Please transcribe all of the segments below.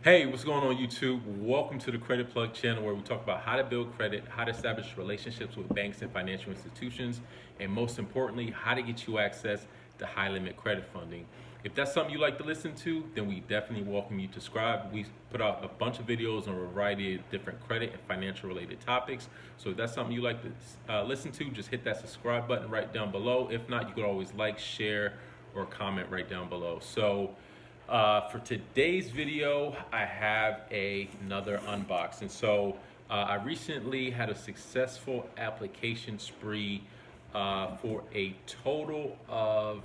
Hey, what's going on YouTube? Welcome to the Credit Plug channel where we talk about how to build credit, how to establish relationships with banks and financial institutions, and most importantly, how to get you access to high limit credit funding. If that's something you like to listen to, then we definitely welcome you to subscribe. We put out a bunch of videos on a variety of different credit and financial related topics. So if that's something you like to listen to, just hit that subscribe button right down below. If not, you could always like, share, or comment right down below. For today's video, I have another unboxing. I recently had a successful application spree for a total of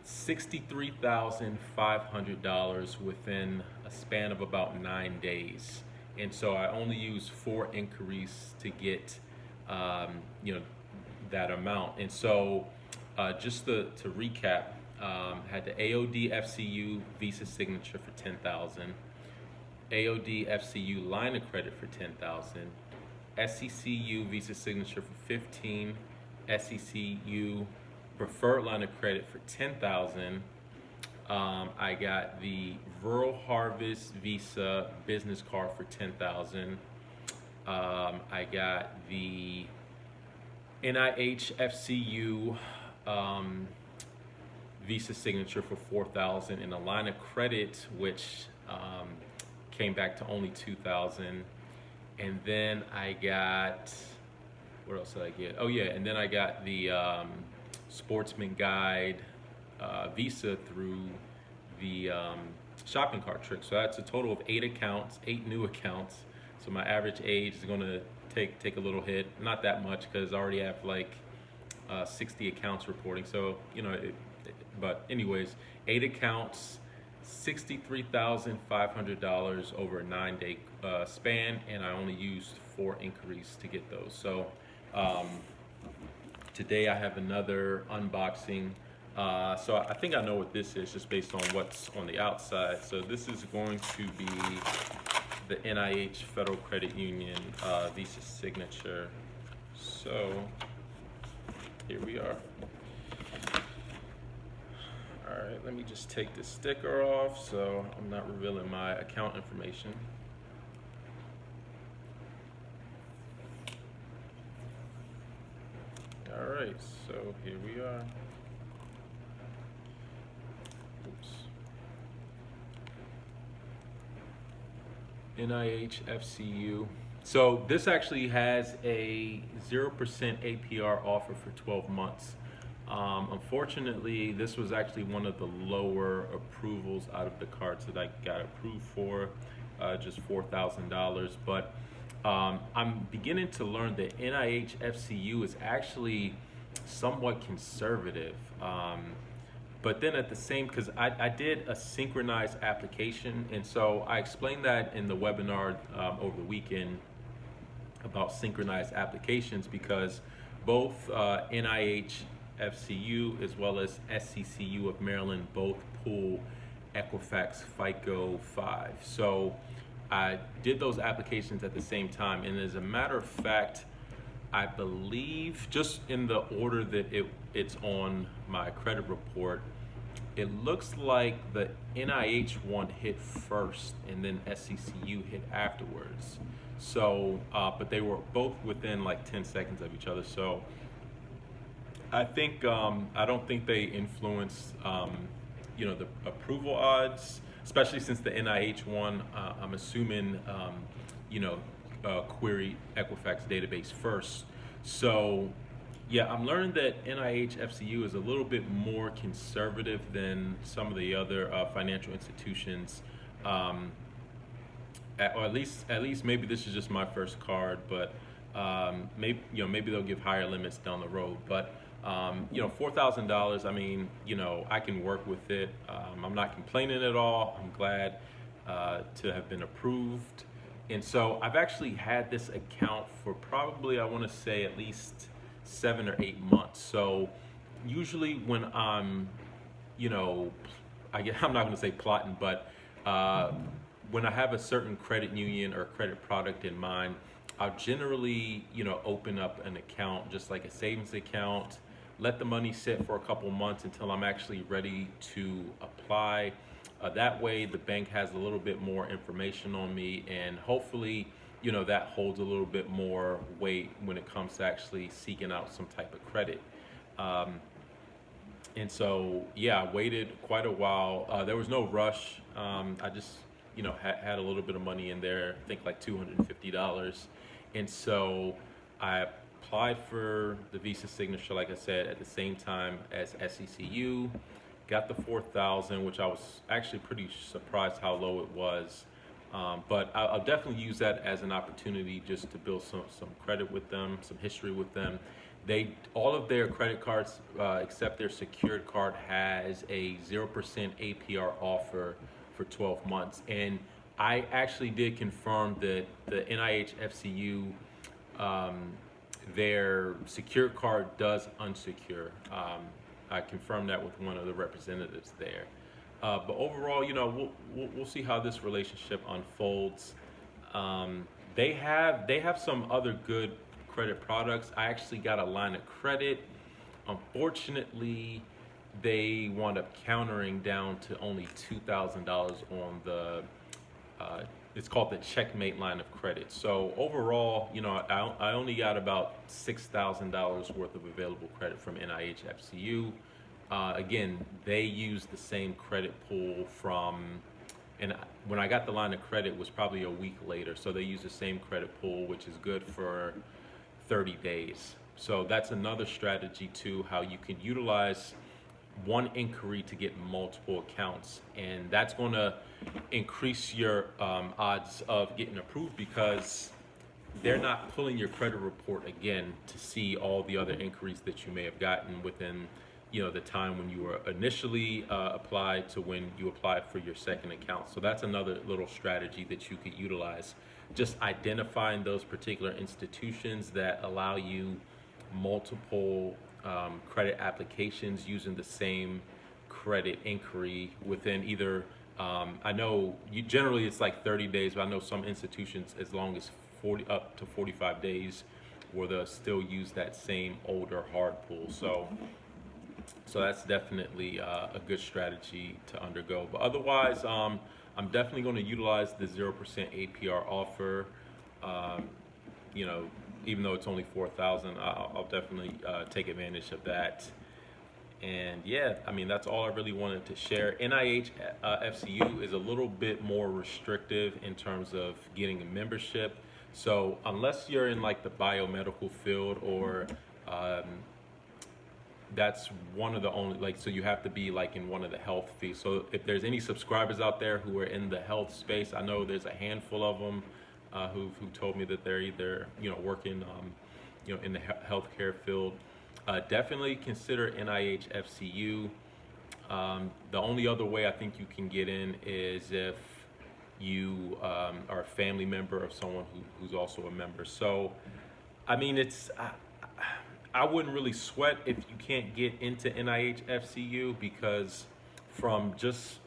$63,500 within a span of about 9 days. And so I only used 4 inquiries to get that amount. And so just to recap, had the AOD-FCU Visa signature for $10,000, AOD-FCU line of credit for $10,000, SECU Visa signature for $15,000, SECU preferred line of credit for $10,000. I got the Rural Harvest Visa business card for $10,000. I got the NIHFCU Visa signature for $4,000 and a line of credit which came back to only $2,000. And then I got, what else did I get? Oh yeah, and then I got the Sportsman Guide Visa through the shopping cart trick. So that's a total of 8 accounts, 8 new accounts. So my average age is gonna take a little hit, not that much because I already have like 60 accounts reporting. So but anyways, 8 accounts, $63,500 over a 9-day span, and I only used 4 inquiries to get those. So today I have another unboxing. So I think I know what this is just based on what's on the outside. So this is going to be the NIH Federal Credit Union Visa signature. So here we are. All right, let me just take this sticker off so I'm not revealing my account information. All right, so here we are. Oops. NIHFCU. So this actually has a 0% APR offer for 12 months. Unfortunately, this was actually one of the lower approvals out of the cards that I got approved for, just $4,000. But I'm beginning to learn that NIHFCU is actually somewhat conservative. But then at the same, because I did a synchronized application, and so I explained that in the webinar over the weekend about synchronized applications, because both NIHFCU as well as SECU of Maryland both pull Equifax FICO 5. So I did those applications at the same time, and as a matter of fact, I believe just in the order that it's on my credit report, it looks like the NIH one hit first and then SECU hit afterwards. So, but they were both within like 10 seconds of each other. So I think, I don't think they influence, the approval odds, especially since the NIH one, I'm assuming, query Equifax database first. So yeah, I'm learning that NIHFCU is a little bit more conservative than some of the other financial institutions. Or at least maybe this is just my first card, but maybe they'll give higher limits down the road. But $4,000, I mean, I can work with it. I'm not complaining at all. I'm glad to have been approved. And so I've actually had this account for probably, I want to say, at least 7 or 8 months. So usually when I'm, I'm not going to say plotting, but when I have a certain credit union or credit product in mind, I'll generally, open up an account, just like a savings account, let the money sit for a couple months until I'm actually ready to apply That way, the bank has a little bit more information on me, and hopefully, that holds a little bit more weight when it comes to actually seeking out some type of credit. Um, and so, yeah, I waited quite a while. There was no rush. I just, had a little bit of money in there, I think like $250. And so I applied for the visa signature, like I said, at the same time as SECU, got the 4,000, which I was actually pretty surprised how low it was. But I'll definitely use that as an opportunity just to build some credit with them, some history with them. All of their credit cards, except their secured card, has a 0% APR offer for 12 months. And I actually did confirm that the NIHFCU, their secured card does unsecure. I confirmed that with one of the representatives there. But overall, we'll see how this relationship unfolds. They have some other good credit products. I actually got a line of credit. Unfortunately, they wound up countering down to only $2,000 on the it's called the Checkmate line of credit. So overall, I only got about $6,000 worth of available credit from NIHFCU. Again, they use the same credit pool and when I got the line of credit, it was probably a week later. So they use the same credit pool, which is good for 30 days. So that's another strategy too, how you can utilize one inquiry to get multiple accounts, and that's going to increase your odds of getting approved, because they're not pulling your credit report again to see all the other inquiries that you may have gotten within the time when you were initially applied to when you applied for your second account. So that's another little strategy that you could utilize, just identifying those particular institutions that allow you multiple credit applications using the same credit inquiry within either I know generally it's like 30 days, but I know some institutions as long as 40 up to 45 days where they'll still use that same older hard pull. So that's definitely a good strategy to undergo. But otherwise, I'm definitely going to utilize the 0% APR offer. Even though it's only 4,000, I'll definitely take advantage of that. And yeah, I mean, that's all I really wanted to share. NIHFCU is a little bit more restrictive in terms of getting a membership. So unless you're in like the biomedical field or that's one of the only, so you have to be like in one of the health fields. So if there's any subscribers out there who are in the health space, I know there's a handful of them who told me that they're either working in the healthcare field. Definitely consider NIHFCU. The only other way I think you can get in is if you are a family member of someone who's also a member. So I mean, I wouldn't really sweat if you can't get into NIHFCU, because from just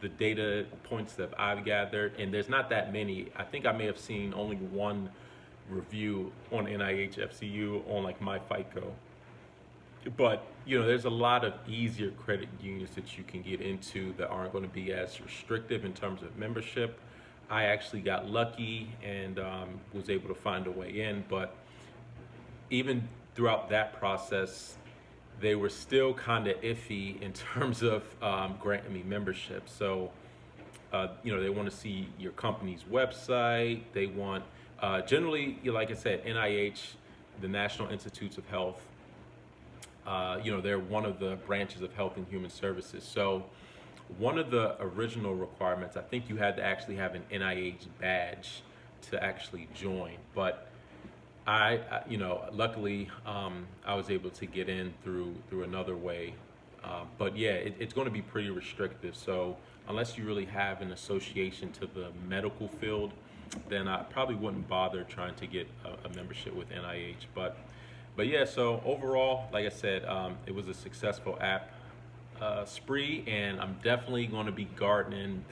the data points that I've gathered, and there's not that many. I think I may have seen only one review on NIHFCU on like my FICO. But there's a lot of easier credit unions that you can get into that aren't going to be as restrictive in terms of membership. I actually got lucky and was able to find a way in, but even throughout that process, they were still kind of iffy in terms of granting me membership. So, they want to see your company's website. They want, generally, like I said, NIH, the National Institutes of Health, they're one of the branches of Health and Human Services. So one of the original requirements, I think you had to actually have an NIH badge to actually join. But luckily, I was able to get in through another way. But yeah, it's going to be pretty restrictive. So unless you really have an association to the medical field, then I probably wouldn't bother trying to get a membership with NIH. But yeah, so overall, like I said, it was a successful app spree, and I'm definitely going to be gardening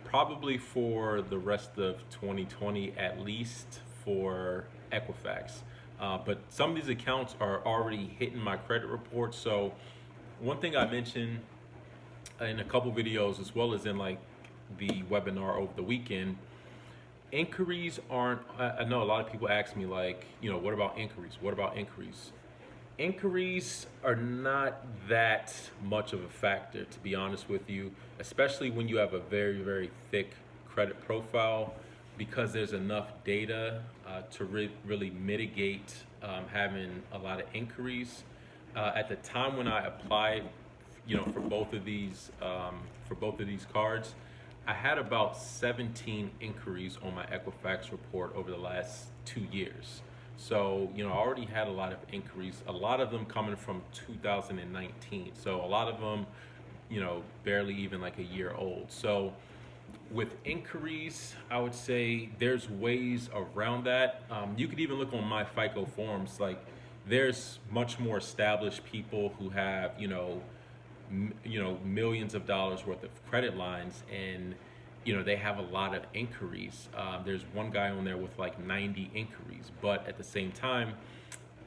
probably for the rest of 2020, at least for Equifax. But some of these accounts are already hitting my credit report. So one thing I mentioned in a couple videos, as well as in like the webinar over the weekend, inquiries aren't, I know a lot of people ask me like, what about inquiries? What about inquiries? Inquiries are not that much of a factor, to be honest with you, especially when you have a very, very thick credit profile, because there's enough data to really mitigate having a lot of inquiries. At the time when I applied, for both of these cards, I had about 17 inquiries on my Equifax report over the last 2 years. So, I already had a lot of inquiries, a lot of them coming from 2019. So a lot of them, barely even like a year old. So with inquiries, I would say there's ways around that. You could even look on my FICO forms, like there's much more established people who have, millions of dollars worth of credit lines, and they have a lot of inquiries. There's one guy on there with like 90 inquiries, but at the same time,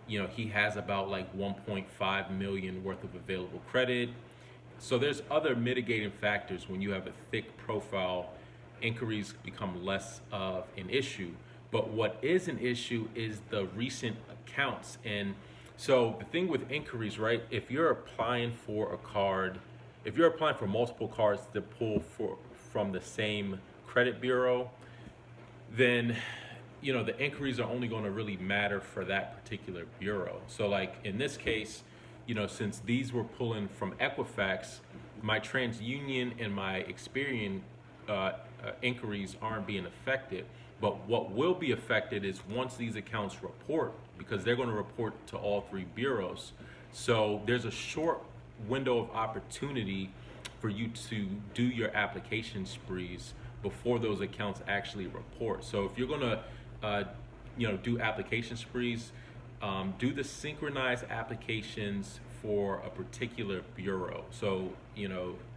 he has about like 1.5 million worth of available credit. So there's other mitigating factors. When you have a thick profile, inquiries become less of an issue. But what is an issue is the recent accounts. And so the thing with inquiries, right? If you're applying for a card, if you're applying for multiple cards to pull from the same credit bureau, then the inquiries are only going to really matter for that particular bureau. So like in this case, since these were pulling from Equifax, my TransUnion and my Experian inquiries aren't being affected. But what will be affected is once these accounts report, because they're going to report to all three bureaus. So there's a short window of opportunity for you to do your application sprees before those accounts actually report. So if you're going to do application sprees, do the synchronized applications for a particular bureau. So,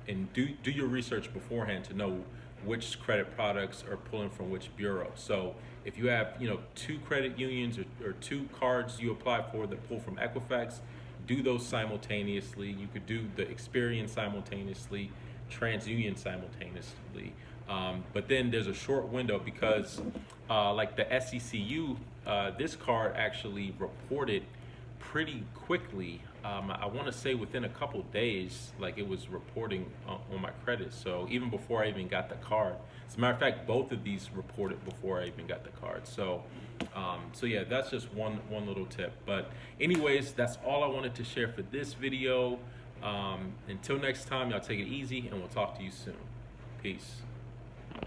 and do your research beforehand to know which credit products are pulling from which bureau. So if you have, 2 credit unions or 2 cards you apply for that pull from Equifax, do those simultaneously. You could do the Experian simultaneously, TransUnion simultaneously. But then there's a short window because like the SECU, this card actually reported pretty quickly. I want to say within a couple days, like it was reporting on my credit. So even before I even got the card. As a matter of fact, both of these reported before I even got the card. So yeah, that's just one little tip. But anyways, that's all I wanted to share for this video. Until next time, y'all take it easy, and we'll talk to you soon. Peace.